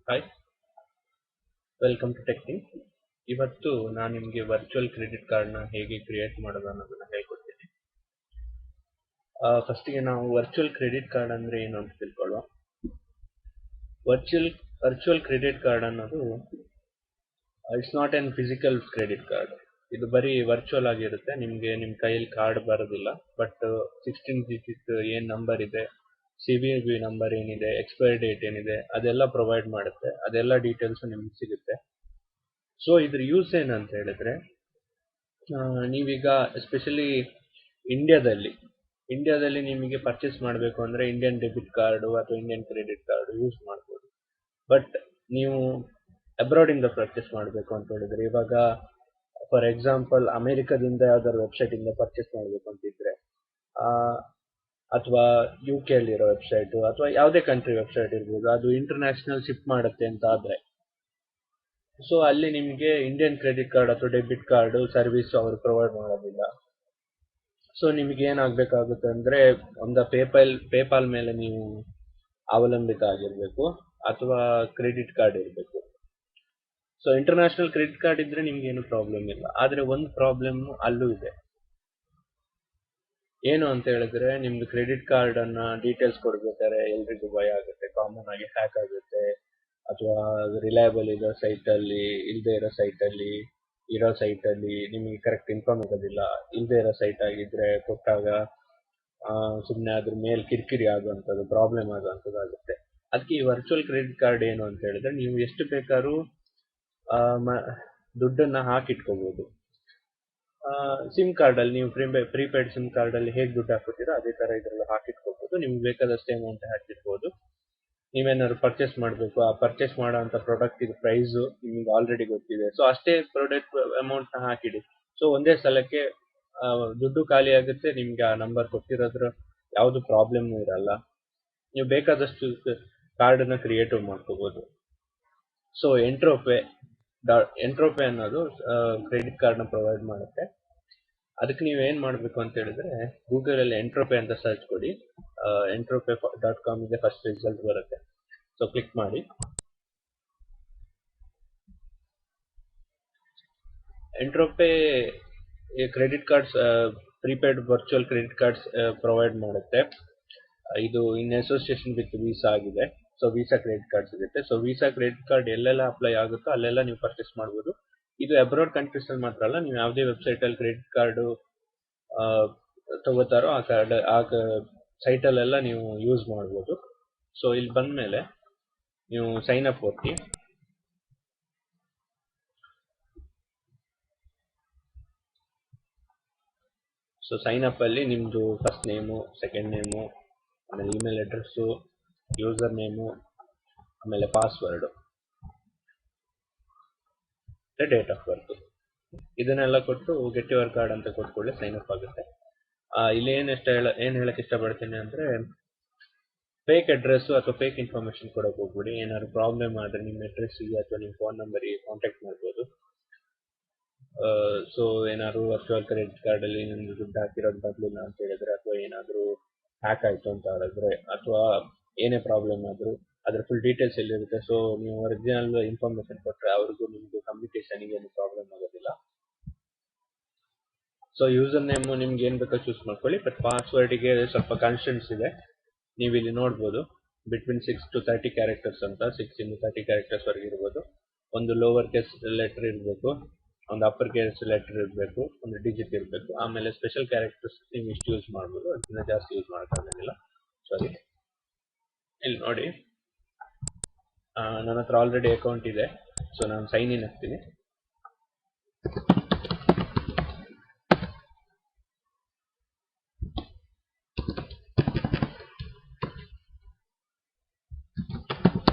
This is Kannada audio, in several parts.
Hi, welcome to ಟೆಕ್ನಿಂಗ್. ಇವತ್ತು ನಾನು ನಿಮಗೆ ವರ್ಚುವಲ್ ಕ್ರೆಡಿಟ್ ಕಾರ್ಡ್ನ ಹೇಗೆ ಕ್ರಿಯೇಟ್ ಮಾಡೋದು ಅನ್ನೋದನ್ನ ಹೇಳ್ಕೊಡ್ತೀನಿ. ಫಸ್ಟಿಗೆ ನಾವು ವರ್ಚುವಲ್ ಕ್ರೆಡಿಟ್ ಕಾರ್ಡ್ ಅಂದರೆ ಏನು ಅಂತ ತಿಳ್ಕೊಳ್ಳುವ. ವರ್ಚುವಲ್ ಕ್ರೆಡಿಟ್ ಕಾರ್ಡ್ ಅನ್ನೋದು it's not an physical credit card. ಇದು ಬರೀ ವರ್ಚುವಲ್ ಆಗಿರುತ್ತೆ. ನಿಮಗೆ ನಿಮ್ಮ ಕೈಯಲ್ಲಿ ಕಾರ್ಡ್ ಬರೋದಿಲ್ಲ, ಬಟ್ 16 ಡಿಜಿಟ್ ಏನು ನಂಬರ್ ಇದೆ, CVV ನಂಬರ್ ಏನಿದೆ, ಎಕ್ಸ್ಪೈರಿ ಡೇಟ್ ಏನಿದೆ, ಅದೆಲ್ಲ ಪ್ರೊವೈಡ್ ಮಾಡುತ್ತೆ. ಅದೆಲ್ಲ ಡೀಟೇಲ್ಸ್ ನಿಮ್ಗೆ ಸಿಗುತ್ತೆ. ಸೊ ಇದ್ರ ಯೂಸ್ ಏನಂತ ಹೇಳಿದ್ರೆ, ನೀವೀಗ ಎಸ್ಪೆಷಲಿ ಇಂಡಿಯಾದಲ್ಲಿ ನಿಮಗೆ ಪರ್ಚೇಸ್ ಮಾಡಬೇಕು ಅಂದರೆ ಇಂಡಿಯನ್ ಡೆಬಿಟ್ ಕಾರ್ಡು ಅಥವಾ ಇಂಡಿಯನ್ ಕ್ರೆಡಿಟ್ ಕಾರ್ಡು ಯೂಸ್ ಮಾಡ್ಬೋದು. ಬಟ್ ನೀವು ಅಬ್ರಾಡಿಂದ ಪರ್ಚೇಸ್ ಮಾಡಬೇಕು ಅಂತ ಹೇಳಿದ್ರೆ, ಇವಾಗ ಫಾರ್ ಎಕ್ಸಾಂಪಲ್ ಅಮೆರಿಕದಿಂದ ಯಾವ್ದಾದ್ರು ವೆಬ್ಸೈಟಿಂದ ಪರ್ಚೇಸ್ ಮಾಡಬೇಕು ಅಂತಿದ್ರೆ, ಅಥವಾ UK ಅಲ್ಲಿರೋ ವೆಬ್ಸೈಟು ಅಥವಾ ಯಾವುದೇ ಕಂಟ್ರಿ ವೆಬ್ಸೈಟ್ ಇರ್ಬೋದು, ಅದು ಇಂಟರ್ನ್ಯಾಷನಲ್ ಶಿಪ್ ಮಾಡುತ್ತೆ ಅಂತ ಆದರೆ, ಸೊ ಅಲ್ಲಿ ನಿಮಗೆ ಇಂಡಿಯನ್ ಕ್ರೆಡಿಟ್ ಕಾರ್ಡ್ ಅಥವಾ ಡೆಬಿಟ್ ಕಾರ್ಡ್ ಸರ್ವಿಸ್ ಅವರು ಪ್ರೊವೈಡ್ ಮಾಡೋದಿಲ್ಲ. ಸೊ ನಿಮಗೆ ಏನಾಗಬೇಕಾಗುತ್ತೆ ಅಂದರೆ, ಒಂದು ಪೇಪಾಲ್ ಮೇಲೆ ನೀವು ಅವಲಂಬಿತ ಆಗಿರಬೇಕು ಅಥವಾ ಕ್ರೆಡಿಟ್ ಕಾರ್ಡ್ ಇರಬೇಕು. ಸೊ ಇಂಟರ್ನ್ಯಾಷನಲ್ ಕ್ರೆಡಿಟ್ ಕಾರ್ಡ್ ಇದ್ರೆ ನಿಮ್ಗೆ ಏನು ಪ್ರಾಬ್ಲಮ್ ಇಲ್ಲ. ಆದರೆ ಒಂದು ಪ್ರಾಬ್ಲಮ್ ಅಲ್ಲೂ ಇದೆ. ಏನು ಅಂತ ಹೇಳಿದ್ರೆ, ನಿಮ್ದು ಕ್ರೆಡಿಟ್ ಕಾರ್ಡ್ ಅನ್ನ ಡೀಟೇಲ್ಸ್ ಕೊಡ್ಬೇಕಾದ್ರೆ ಎಲ್ರಿಗೂ ಭಯ ಆಗುತ್ತೆ. ಕಾಮನ್ ಆಗಿ ಹ್ಯಾಕ್ ಆಗುತ್ತೆ, ಅಥವಾ ರಿಲಯಬಲ್ ಇರೋ ಸೈಟಲ್ಲಿ ಇಲ್ಲದೆ ಇರೋ ಸೈಟಲ್ಲಿ ನಿಮಗೆ ಕರೆಕ್ಟ್ ಇನ್ಫಾರ್ಮ್ ಆಗೋದಿಲ್ಲ. ಇಲ್ಲದೆ ಇರೋ ಸೈಟ್ ಆಗಿದ್ರೆ ಕೊಟ್ಟಾಗ ಸುಮ್ಮನೆ ಅದ್ರ ಮೇಲೆ ಕಿರಿಕಿರಿ ಆಗುವಂಥದ್ದು, ಪ್ರಾಬ್ಲಮ್ ಆಗುವಂಥದ್ದು ಆಗುತ್ತೆ. ಅದಕ್ಕೆ ಈ ವರ್ಚುವಲ್ ಕ್ರೆಡಿಟ್ ಕಾರ್ಡ್ ಏನು ಅಂತ ಹೇಳಿದ್ರೆ, ನೀವು ಎಷ್ಟು ಬೇಕಾದ್ರೂ ದುಡ್ಡನ್ನ ಹಾಕಿಟ್ಕೋಬಹುದು. ಸಿಮ್ ಕಾರ್ಡಲ್ಲಿ ನೀವು ಪ್ರೀಪೇಯ್ಡ್ ಸಿಮ್ ಕಾರ್ಡಲ್ಲಿ ಹೇಗೆ ದುಡ್ಡು ಹಾಕೋತೀರೋ ಅದೇ ಥರ ಇದರಲ್ಲಿ ಹಾಕಿಟ್ಕೋಬಹುದು. ನಿಮ್ಗೆ ಬೇಕಾದಷ್ಟೇ ಅಮೌಂಟ್ ಹಾಕಿಟ್ಬೋದು. ನೀವೇನಾದ್ರು ಪರ್ಚೇಸ್ ಮಾಡಬೇಕು, ಆ ಪರ್ಚೇಸ್ ಮಾಡೋಂಥ ಪ್ರಾಡಕ್ಟಿಗೆ ಪ್ರೈಸು ನಿಮ್ಗೆ ಆಲ್ರೆಡಿ ಗೊತ್ತಿದೆ. ಸೊ ಅಷ್ಟೇ ಪ್ರಾಡಕ್ಟ್ ಅಮೌಂಟ್ನ ಹಾಕಿಡಿ. ಸೊ ಒಂದೇ ಸಲಕ್ಕೆ ದುಡ್ಡು ಖಾಲಿ ಆಗುತ್ತೆ, ನಿಮ್ಗೆ ಆ ನಂಬರ್ ಕೊಟ್ಟಿರೋದ್ರ ಯಾವುದು ಪ್ರಾಬ್ಲಮ್ಮು ಇರಲ್ಲ. ನೀವು ಬೇಕಾದಷ್ಟು ಕಾರ್ಡನ್ನ ಕ್ರಿಯೇಟಿವ್ ಮಾಡ್ಕೋಬೋದು. ಸೊ ಎಂಟ್ರೋಪೆ ಅನ್ನೋದು ಕ್ರೆಡಿಟ್ ಕಾರ್ಡ್ನ ಪ್ರೊವೈಡ್ ಮಾಡುತ್ತೆ. ಅದಕ್ಕೆ ನೀವು ಏನು ಮಾಡಬೇಕು ಅಂತ ಹೇಳಿದ್ರೆ, ಗೂಗಲಲ್ಲಿ ಎಂಟ್ರೋಪೆ ಅಂತ ಸರ್ಚ್ ಕೊಡಿ. entrope.com ಇದೆ ಫಸ್ಟ್ ರಿಸಲ್ಟ್ ಬರುತ್ತೆ. ಸೊ ಕ್ಲಿಕ್ ಮಾಡಿ. Entrope credit cards, prepaid virtual credit cards provide ಮಾಡುತ್ತೆ. ಇದು ಇನ್ ಅಸೋಸಿಯೇಷನ್ ವಿತ್ ವೀಸಾ ಆಗಿದೆ. ಸೊ ವೀಸಾ ಕ್ರೆಡಿಟ್ ಕಾರ್ಡ್ ಸಿಗುತ್ತೆ. ಸೊ ವೀಸಾ ಕ್ರೆಡಿಟ್ ಕಾರ್ಡ್ ಎಲ್ಲೆಲ್ಲ ಅಪ್ಲೈ ಆಗುತ್ತೋ ಅಲ್ಲೆಲ್ಲ ನೀವು ಪರ್ಚೇಸ್ ಮಾಡ್ಬೋದು. ಇದು ಅಬ್ರಾಡ್ ಕಂಟ್ರೀಸ್ ಅಲ್ಲಿ ಮಾತ್ರ ಅಲ್ಲ, ನೀವು ಯಾವುದೇ ವೆಬ್ಸೈಟಲ್ಲಿ ಕ್ರೆಡಿಟ್ ಕಾರ್ಡು ತಗೋತಾರೋ ಆ ಸೈಟಲ್ಲೆಲ್ಲ ನೀವು ಯೂಸ್ ಮಾಡ್ಬೋದು. ಸೊ ಇಲ್ಲಿ ಬಂದಮೇಲೆ ನೀವು ಸೈನ್ ಅಪ್ ಒತ್ತಿ. ಸೊ ಸೈನ್ ಅಪ್ ಅಲ್ಲಿ ನಿಮ್ಮದು ಫಸ್ಟ್ ನೇಮು, ಸೆಕೆಂಡ್ ನೇಮು, ಆಮೇಲೆ ಇಮೇಲ್ ಅಡ್ರೆಸ್ಸು, ಯೂಸರ್ ನೇಮು, ಆಮೇಲೆ ಪಾಸ್ವರ್ಡು, ಡೇಟ್ ಆಫ್ ಬರ್ತ್, ಇದನ್ನೆಲ್ಲ ಕೊಟ್ಟು ಗೆಟ್ ಯುವರ್ ಕಾರ್ಡ್ ಅಂತ ಕೊಟ್ಕೊಳ್ಳಿ ಸೈನ್ ಅಪ್ ಆಗುತ್ತೆ. ಇಲ್ಲಿ ಏನು ಹೇಳಕ್ಕೆ ಇಷ್ಟಪಡ್ತೀನಿ ಅಂದರೆ, ಫೇಕ್ ಅಡ್ರೆಸ್ಸು ಅಥವಾ ಫೇಕ್ ಇನ್ಫಾರ್ಮೇಷನ್ ಕೊಡೋಕೆ ಹೋಗ್ಬಿಡಿ. ಏನಾದ್ರು ಪ್ರಾಬ್ಲಮ್ ಆದರೆ ನಿಮ್ಮ ಅಡ್ರೆಸ್ಸಿಗೆ ಅಥವಾ ನಿಮ್ಮ ಫೋನ್ ನಂಬರಿಗೆ ಕಾಂಟ್ಯಾಕ್ಟ್ ಮಾಡ್ಬೋದು. ಸೊ ಏನಾದ್ರು ವರ್ಚುವಲ್ ಕ್ರೆಡಿಟ್ ಕಾರ್ಡಲ್ಲಿ ನಿಮ್ದು ದುಡ್ಡು ಹಾಕಿರೋದು ಬರಲಿಲ್ಲ ಅಂತ ಹೇಳಿದ್ರೆ, ಅಥವಾ ಏನಾದರೂ ಹ್ಯಾಕ್ ಆಯಿತು ಅಂತ ಹೇಳಿದ್ರೆ, ಅಥವಾ ಏನೇ ಪ್ರಾಬ್ಲಮ್ ಆದರೂ ಅದ್ರ ಫುಲ್ ಡೀಟೇಲ್ಸ್ ಎಲ್ಲಿರುತ್ತೆ. ಸೊ ನೀವು ಒರಿಜಿನಲ್ ಇನ್ಫಾರ್ಮೇಷನ್ ಕೊಟ್ಟರೆ ಅವ್ರಿಗೂ ನಿಮ್ಮದು ಕಮ್ಯುನಿಕೇಷನಿಗೆ ಏನು ಪ್ರಾಬ್ಲಮ್ ಆಗೋದಿಲ್ಲ. ಸೊ ಯೂಸರ್ ನೇಮು ನಿಮ್ಗೆ ಏನು ಬೇಕೋ ಚೂಸ್ ಮಾಡ್ಕೊಳ್ಳಿ. ಬಟ್ ಪಾಸ್ವರ್ಡಿಗೆ ಸ್ವಲ್ಪ ಕಾನ್ಸ್ಟೆಂಟ್ಸ್ ಇದೆ. ನೀವು ಇಲ್ಲಿ ನೋಡ್ಬೋದು, ಬಿಟ್ವೀನ್ 6 to 30 ಕ್ಯಾರೆಕ್ಟರ್ಸ್ ಅಂತ. 6 ಇಂದ 30 ಕ್ಯಾರೆಕ್ಟರ್ಸ್ ವರೆಗೆ ಇರ್ಬೋದು. ಒಂದು ಲೋವರ್ ಕೇಸ್ ಲೆಟರ್ ಇರಬೇಕು, ಒಂದು ಅಪ್ಪರ್ ಕೇಸ್ ಲೆಟರ್ ಇರಬೇಕು, ಒಂದು ಡಿಜಿಟ್ ಇರಬೇಕು. ಆಮೇಲೆ ಸ್ಪೆಷಲ್ ಕ್ಯಾರೆಕ್ಟರ್ಸ್ ನೀವು ಇಷ್ಟು ಯೂಸ್ ಮಾಡ್ಬೋದು, ಅದಕ್ಕಿಂತ ಜಾಸ್ತಿ ಯೂಸ್ ಮಾಡೋಕ್ಕಾಗೋದಿಲ್ಲ. ಸಾರಿ, ಇಲ್ಲಿ ನೋಡಿ, ನನ್ನ ಹತ್ರ ಆಲ್ರೆಡಿ ಅಕೌಂಟ್ ಇದೆ. ಸೊ ನಾನು ಸೈನ್ ಇನ್ ಆಗ್ತೀನಿ.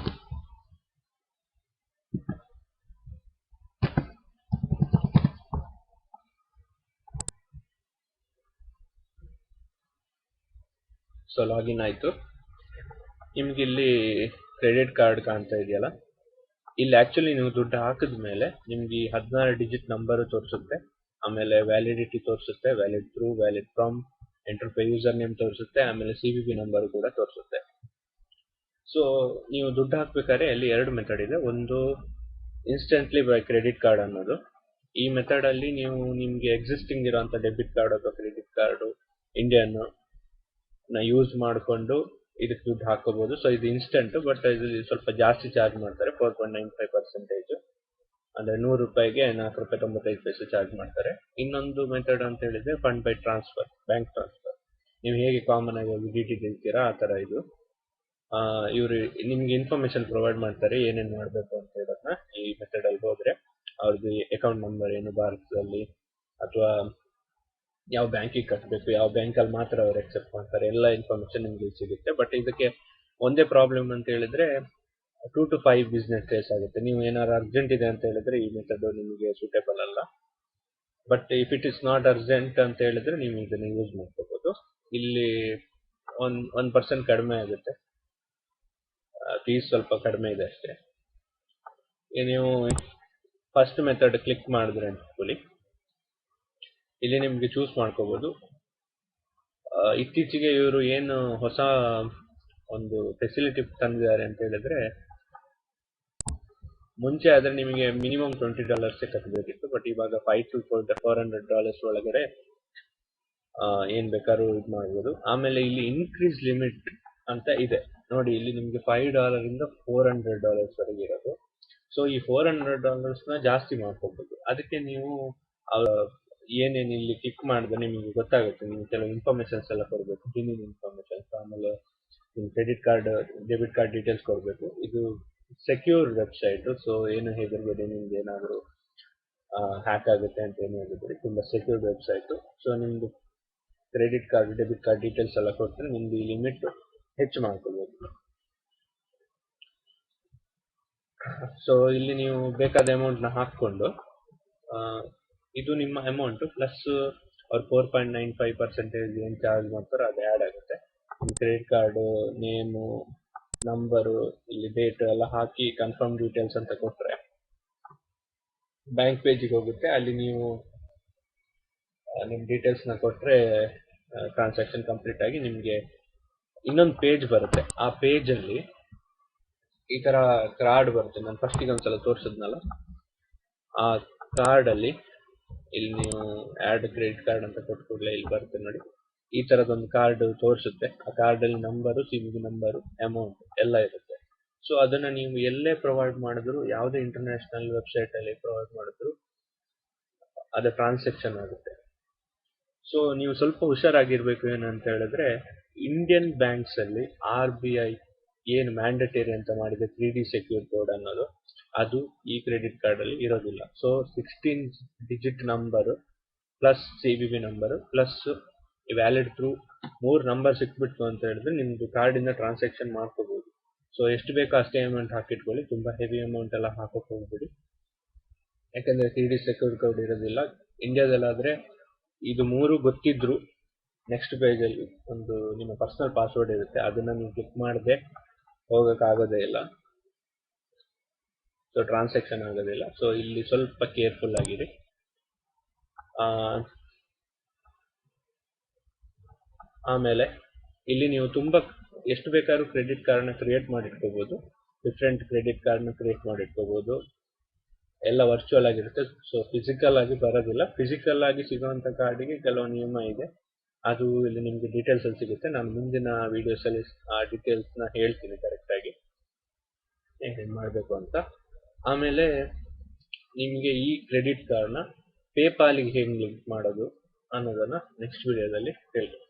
ಸೊ ಲಾಗಿನ್ ಆಯಿತು. ನಿಮ್ಗೆ ಇಲ್ಲಿ ಕ್ರೆಡಿಟ್ ಕಾರ್ಡ್ ಕಾಣ್ತಾ ಇದೆಯಲ್ಲ, ಇಲ್ಲಿ ಆ್ಯಕ್ಚುಲಿ ನೀವು ದುಡ್ಡು ಹಾಕಿದ ಮೇಲೆ ನಿಮ್ಗೆ 16 ಡಿಜಿಟ್ ನಂಬರು ತೋರಿಸುತ್ತೆ. ಆಮೇಲೆ ವ್ಯಾಲಿಡಿಟಿ ತೋರಿಸುತ್ತೆ, valid thru, valid from, Entrope user name ತೋರಿಸುತ್ತೆ, ಆಮೇಲೆ CVV ನಂಬರ್ ಕೂಡ ತೋರಿಸುತ್ತೆ. ಸೊ ನೀವು ದುಡ್ಡು ಹಾಕ್ಬೇಕಾದ್ರೆ ಅಲ್ಲಿ 2 ಮೆಥಡ್ ಇದೆ. ಒಂದು ಇನ್ಸ್ಟೆಂಟ್ಲಿ ಬೈ ಕ್ರೆಡಿಟ್ ಕಾರ್ಡ್ ಅನ್ನೋದು. ಈ ಮೆಥಡ್ ಅಲ್ಲಿ ನೀವು ನಿಮ್ಗೆ ಎಕ್ಸಿಸ್ಟಿಂಗ್ ಇರೋಂಥ ಡೆಬಿಟ್ ಕಾರ್ಡ್ ಅಥವಾ ಕ್ರೆಡಿಟ್ ಕಾರ್ಡ್ ಇಂಡಿಯನ್ ಯೂಸ್ ಮಾಡಿಕೊಂಡು ಇದಕ್ಕೆ ದುಡ್ಡು ಹಾಕೋಬಹುದು. ಸೊ ಇದು ಇನ್ಸ್ಟೆಂಟ್, ಬಟ್ ಇದು ಸ್ವಲ್ಪ ಜಾಸ್ತಿ ಚಾರ್ಜ್ ಮಾಡ್ತಾರೆ, 4.95%. ಅಂದ್ರೆ 100 ರೂಪಾಯಿಗೆ 4 ರೂಪಾಯಿ 95 ಪೈಸೆ ಚಾರ್ಜ್ ಮಾಡ್ತಾರೆ. ಇನ್ನೊಂದು ಮೆಥಡ್ ಅಂತ ಹೇಳಿದ್ರೆ fund by transfer, bank transfer. ನೀವು ಹೇಗೆ ಕಾಮನ್ ಆಗಿ ಹೋಗಿ ಡಿ ಟಿ ತೆಗಿತೀರಾ ಆ ತರ ಇದು. ಇವರು ನಿಮ್ಗೆ ಇನ್ಫಾರ್ಮೇಶನ್ ಪ್ರೊವೈಡ್ ಮಾಡ್ತಾರೆ ಏನೇನು ಮಾಡಬೇಕು ಅಂತ ಹೇಳೋದನ್ನ. ಈ ಮೆಥಡ್ ಅಲ್ಲಿ ಹೋದ್ರೆ ಅವ್ರದ್ದು ಅಕೌಂಟ್ ನಂಬರ್ ಏನು ಭಾರತದಲ್ಲಿ, ಅಥವಾ ಯಾವ ಬ್ಯಾಂಕಿಗೆ ಕಟ್ಟಬೇಕು, ಯಾವ ಬ್ಯಾಂಕಲ್ಲಿ ಮಾತ್ರ ಅವ್ರು ಎಕ್ಸೆಪ್ಟ್ ಮಾಡ್ತಾರೆ, ಎಲ್ಲ ಇನ್ಫಾರ್ಮೇಶನ್ ನಿಮ್ಗೆ ಸಿಗುತ್ತೆ. ಬಟ್ ಇದಕ್ಕೆ ಒಂದೇ ಪ್ರಾಬ್ಲಮ್ ಅಂತ ಹೇಳಿದ್ರೆ 2 to 5 ಬಿಸ್ನೆಸ್ ಡೇಸ್ ಆಗುತ್ತೆ. ನೀವು ಏನಾದ್ರು ಅರ್ಜೆಂಟ್ ಇದೆ ಅಂತ ಹೇಳಿದ್ರೆ ಈ ಮೆಥಡ್ ನಿಮಗೆ ಸೂಟೇಬಲ್ ಅಲ್ಲ. But if it is not urgent ಅಂತ ಹೇಳಿದ್ರೆ ನೀವು ಇದನ್ನ ಯೂಸ್ ಮಾಡ್ಕೋಬಹುದು. ಇಲ್ಲಿ 1% ಕಡಿಮೆ ಆಗುತ್ತೆ, ಫೀಸ್ ಸ್ವಲ್ಪ ಕಡಿಮೆ ಇದೆ ಅಷ್ಟೇ. ನೀವು ಫಸ್ಟ್ ಮೆಥಡ್ ಕ್ಲಿಕ್ ಮಾಡಿದ್ರೆ ಅನ್ಕೊಳ್ಳಿ, ಇಲ್ಲಿ ನಿಮ್ಗೆ ಚೂಸ್ ಮಾಡ್ಕೋಬಹುದು. ಇತ್ತೀಚೆಗೆ ಇವರು ಏನು ಹೊಸ ಒಂದು ಫೆಸಿಲಿಟಿ ತಂದಿದ್ದಾರೆ ಅಂತ ಹೇಳಿದ್ರೆ, ಮುಂಚೆ ಆದ್ರೆ ನಿಮಗೆ ಮಿನಿಮಮ್ $20 ಕಟ್ಟಬೇಕಿತ್ತು. ಬಟ್ ಇವಾಗ $500 to $400 ಒಳಗಡೆ ಏನ್ ಬೇಕಾದ್ರೂ ಇದು ಮಾಡ್ಬೋದು. ಆಮೇಲೆ ಇಲ್ಲಿ ಇನ್ಕ್ರೀಸ್ ಲಿಮಿಟ್ ಅಂತ ಇದೆ ನೋಡಿ, ಇಲ್ಲಿ ನಿಮ್ಗೆ $5 ಇಂದ $400 ವರೆಗೆ ಇರೋದು. ಸೊ ಈ $400 ಜಾಸ್ತಿ ಮಾಡ್ಕೋಬಹುದು. ಅದಕ್ಕೆ ನೀವು ಏನೇನು ಇಲ್ಲಿ ಕ್ಲಿಕ್ ಮಾಡಿದ್ರೆ ನಿಮಗೆ ಗೊತ್ತಾಗುತ್ತೆ. ನೀವು ಕೆಲವು ಇನ್ಫಾರ್ಮೇಶನ್ಸ್ ಎಲ್ಲ ಕೊಡಬೇಕು, ಬಿಲ್ಲಿಂಗ್ ಇನ್ಫಾರ್ಮೇಶನ್ಸ್, ಆಮೇಲೆ ನಿಮ್ಮ credit card debit card details ಕೊಡಬೇಕು. ಇದು ಸೆಕ್ಯೂರ್ ವೆಬ್ಸೈಟ್, ಸೊ ಏನು ಹೆದರ್ಬೇಡಿ, ನಿಮ್ಗೆ ಏನಾದರೂ ಹ್ಯಾಕ್ ಆಗುತ್ತೆ ಅಂತ ಏನು ಹೇಳಿದ್ರೆ, ತುಂಬಾ ಸೆಕ್ಯೂರ್ ವೆಬ್ಸೈಟ್. ಸೊ ನಿಮ್ದು credit card debit card details ಎಲ್ಲ ಕೊಟ್ಟರೆ ನಿಮ್ದು ಈ ಲಿಮಿಟ್ ಹೆಚ್ಚು ಮಾಡ್ಕೊಳ್ಬೋದು. ಸೊ ಇಲ್ಲಿ ನೀವು ಬೇಕಾದ ಅಮೌಂಟ್ನ ಹಾಕ್ಕೊಂಡು, ಇದು ನಿಮ್ಮ ಅಮೌಂಟ್ ಪ್ಲಸ್ ಅವ್ರು 4.95% ಏನು ಚಾರ್ಜ್ ಮಾಡ್ತಾರೋ ಅದು ಆ್ಯಡ್ ಆಗುತ್ತೆ. ನಿಮ್ಮ ಕ್ರೆಡಿಟ್ ಕಾರ್ಡು ನೇಮು, ನಂಬರು, ಇಲ್ಲಿ ಡೇಟ್ ಎಲ್ಲ ಹಾಕಿ ಕನ್ಫರ್ಮ್ ಡೀಟೇಲ್ಸ್ ಅಂತ ಕೊಟ್ಟರೆ ಬ್ಯಾಂಕ್ ಪೇಜಿಗೆ ಹೋಗುತ್ತೆ. ಅಲ್ಲಿ ನೀವು ನಿಮ್ಮ ಡೀಟೇಲ್ಸ್ನ ಕೊಟ್ಟರೆ ಟ್ರಾನ್ಸಾಕ್ಷನ್ ಕಂಪ್ಲೀಟ್ ಆಗಿ ನಿಮಗೆ ಇನ್ನೊಂದು ಪೇಜ್ ಬರುತ್ತೆ. ಆ ಪೇಜಲ್ಲಿ ಈ ಥರ ಕಾರ್ಡ್ ಬರುತ್ತೆ. ನಾನು ಫಸ್ಟಿಗೆ ಒಂದ್ಸಲ ತೋರಿಸಿದ್ನಲ್ಲ, ಆ ಕಾರ್ಡಲ್ಲಿ ಇಲ್ಲಿ ನೀವು ಆ್ಯಡ್ ಕ್ರೆಡಿಟ್ ಕಾರ್ಡ್ ಅಂತ ಕೊಟ್ಟು ಕೂಡಲೇ ಇಲ್ಲಿ ಬರುತ್ತೆ ನೋಡಿ, ಈ ಥರದೊಂದು ಕಾರ್ಡ್ ತೋರಿಸುತ್ತೆ. ಆ ಕಾರ್ಡಲ್ಲಿ ನಂಬರು, CVV ನಂಬರು, ಅಮೌಂಟ್ ಎಲ್ಲ ಇರುತ್ತೆ. ಸೊ ಅದನ್ನು ನೀವು ಎಲ್ಲೇ ಪ್ರೊವೈಡ್ ಮಾಡಿದ್ರು, ಯಾವುದೇ ಇಂಟರ್ನ್ಯಾಷನಲ್ ವೆಬ್ಸೈಟಲ್ಲಿ ಪ್ರೊವೈಡ್ ಮಾಡಿದ್ರು ಅದು ಟ್ರಾನ್ಸಾಕ್ಷನ್ ಆಗುತ್ತೆ. ಸೊ ನೀವು ಸ್ವಲ್ಪ ಹುಷಾರಾಗಿರ್ಬೇಕು. ಏನಂತ ಹೇಳಿದ್ರೆ, ಇಂಡಿಯನ್ ಬ್ಯಾಂಕ್ಸ್ ಅಲ್ಲಿ RBI ಏನು ಮ್ಯಾಂಡೇಟರಿ ಅಂತ ಮಾಡಿದೆ 3D ಸೆಕ್ಯೂರ್ ಕೋಡ್ ಅನ್ನೋದು, ಅದು ಈ ಕ್ರೆಡಿಟ್ ಕಾರ್ಡ್ ಅಲ್ಲಿ ಇರೋದಿಲ್ಲ. So 16 digit number plus CVV number plus valid thru 3 number ಸಿಕ್ಬಿಟ್ಟು ಅಂತ ಹೇಳಿದ್ರೆ ನಿಮ್ದು ಕಾರ್ಡಿಂದ ಟ್ರಾನ್ಸಾಕ್ಷನ್ ಮಾಡ್ಕೋಬಹುದು. ಸೊ ಎಷ್ಟು ಬೇಕೋ ಅಷ್ಟೇ ಅಮೌಂಟ್ ಹಾಕಿಟ್ಕೊಳ್ಳಿ, ತುಂಬಾ ಹೆವಿ ಅಮೌಂಟ್ ಎಲ್ಲ ಹಾಕೋಕೆ ಹೋಗ್ಬಿಡಿ. ಯಾಕಂದ್ರೆ 3D ಸೆಕ್ಯೂರ್ ಕೋಡ್ ಇರೋದಿಲ್ಲ. ಇಂಡಿಯಾದಲ್ಲಾದ್ರೆ ಇದು 3 ಗೊತ್ತಿದ್ರು ನೆಕ್ಸ್ಟ್ ಪೇಜಲ್ಲಿ ಒಂದು ನಿಮ್ಮ ಪರ್ಸನಲ್ ಪಾಸ್ವರ್ಡ್ ಇರುತ್ತೆ, ಅದನ್ನ ನೀವು ಕ್ಲಿಕ್ ಮಾಡದೆ ಹೋಗೋಕ್ಕಾಗೋದೇ ಇಲ್ಲ. ಸೊ ಟ್ರಾನ್ಸಾಕ್ಷನ್ ಆಗೋದಿಲ್ಲ. ಸೊ ಇಲ್ಲಿ ಸ್ವಲ್ಪ ಕೇರ್ಫುಲ್ ಆಗಿರಿ. ಆಮೇಲೆ ಇಲ್ಲಿ ನೀವು ತುಂಬಾ ಎಷ್ಟು ಬೇಕಾದ್ರೂ ಕ್ರೆಡಿಟ್ ಕಾರ್ಡ್ನ ಕ್ರಿಯೇಟ್ ಮಾಡಿಟ್ಕೋಬಹುದು. ಡಿಫ್ರೆಂಟ್ ಕ್ರೆಡಿಟ್ ಕಾರ್ಡ್ನ ಕ್ರಿಯೇಟ್ ಮಾಡಿಟ್ಕೋಬಹುದು. ಎಲ್ಲ ವರ್ಚುವಲ್ ಆಗಿರುತ್ತೆ. ಸೊ ಫಿಸಿಕಲ್ ಆಗಿ ಬರೋದಿಲ್ಲ. ಫಿಸಿಕಲ್ ಆಗಿ ಸಿಗುವಂತ ಕಾರ್ಡಿಗೆ ಕೆಲವು ನಿಯಮ ಇದೆ, ಅದು ಇಲ್ಲಿ ನಿಮ್ಗೆ ಡೀಟೇಲ್ಸ್ ಅಲ್ಲಿ ಸಿಗುತ್ತೆ. ನಾನು ಮುಂದಿನ ವಿಡಿಯೋಸ್ ಅಲ್ಲಿ ಆ ಡೀಟೇಲ್ಸ್ ನ ಹೇಳ್ತೀನಿ ಕರೆಕ್ಟ್ ಆಗಿ ಏನೇನು ಮಾಡಬೇಕು ಅಂತ. ಆಮೇಲೆ ನಿಮಗೆ ಈ ಕ್ರೆಡಿಟ್ ಕಾರ್ಡ್ನ ಪೇಪಾಲಿಗೆ ಹೇಗೆ ಲಿಂಕ್ ಮಾಡೋದು ಅನ್ನೋದನ್ನ ನೆಕ್ಸ್ಟ್ ವಿಡಿಯೋದಲ್ಲಿ ಹೇಳ್ತೀನಿ.